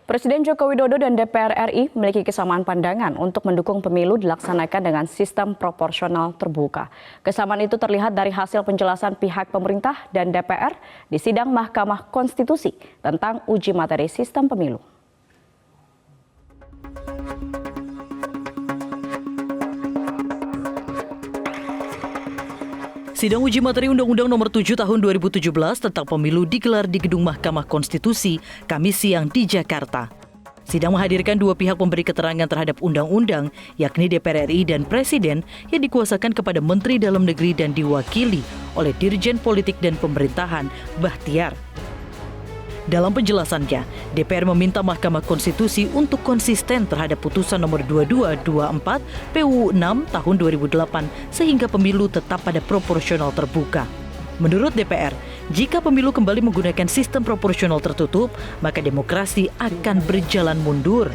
Presiden Joko Widodo dan DPR RI memiliki kesamaan pandangan untuk mendukung pemilu dilaksanakan dengan sistem proporsional terbuka. Kesamaan itu terlihat dari hasil penjelasan pihak pemerintah dan DPR di sidang Mahkamah Konstitusi tentang uji materi sistem pemilu. Sidang uji materi Undang-Undang Nomor 7 Tahun 2017 tentang pemilu digelar di Gedung Mahkamah Konstitusi Kamis siang di Jakarta. Sidang menghadirkan dua pihak pemberi keterangan terhadap undang-undang, yakni DPR RI dan Presiden, yang dikuasakan kepada Menteri Dalam Negeri dan diwakili oleh Dirjen Politik dan Pemerintahan, Bahtiar. Dalam penjelasannya, DPR meminta Mahkamah Konstitusi untuk konsisten terhadap putusan nomor 2224 PUU 6 tahun 2008 sehingga pemilu tetap pada proporsional terbuka. Menurut DPR, jika pemilu kembali menggunakan sistem proporsional tertutup, maka demokrasi akan berjalan mundur.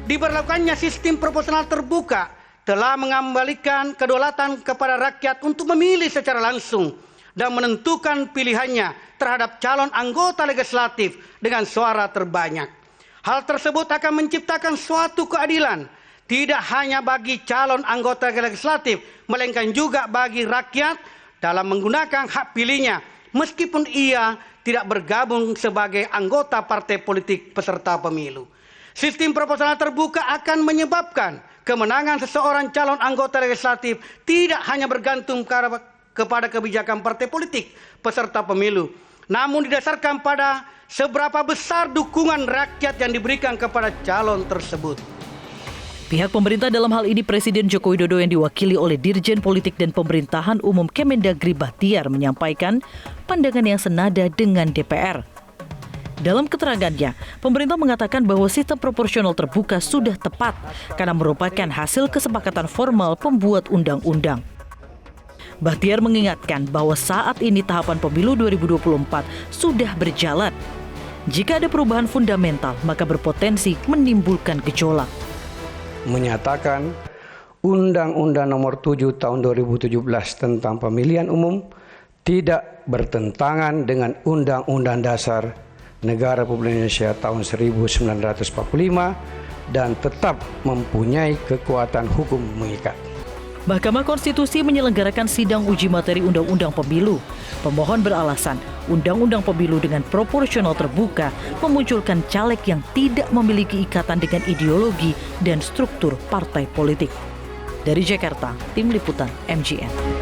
Diberlakukannya sistem proporsional terbuka telah mengembalikan kedaulatan kepada rakyat untuk memilih secara langsung dan menentukan pilihannya terhadap calon anggota legislatif dengan suara terbanyak. Hal tersebut akan menciptakan suatu keadilan, tidak hanya bagi calon anggota legislatif, melainkan juga bagi rakyat dalam menggunakan hak pilihnya, meskipun ia tidak bergabung sebagai anggota partai politik peserta pemilu. Sistem proporsional terbuka akan menyebabkan kemenangan seseorang calon anggota legislatif tidak hanya bergantung kepada kebijakan partai politik peserta pemilu, namun didasarkan pada seberapa besar dukungan rakyat yang diberikan kepada calon tersebut. Pihak pemerintah dalam hal ini Presiden Joko Widodo yang diwakili oleh Dirjen Politik dan Pemerintahan Umum Kemendagri Bahtiar menyampaikan pandangan yang senada dengan DPR. Dalam keterangannya, pemerintah mengatakan bahwa sistem proporsional terbuka sudah tepat karena merupakan hasil kesepakatan formal pembuat undang-undang. Bahtiar mengingatkan bahwa saat ini tahapan pemilu 2024 sudah berjalan. Jika ada perubahan fundamental, maka berpotensi menimbulkan gejolak. Menyatakan Undang-Undang Nomor 7 Tahun 2017 tentang Pemilihan Umum tidak bertentangan dengan Undang-Undang Dasar Negara Republik Indonesia tahun 1945 dan tetap mempunyai kekuatan hukum mengikat. Mahkamah Konstitusi menyelenggarakan sidang uji materi Undang-Undang Pemilu. Pemohon beralasan Undang-Undang Pemilu dengan proporsional terbuka memunculkan caleg yang tidak memiliki ikatan dengan ideologi dan struktur partai politik. Dari Jakarta, Tim Liputan MGN.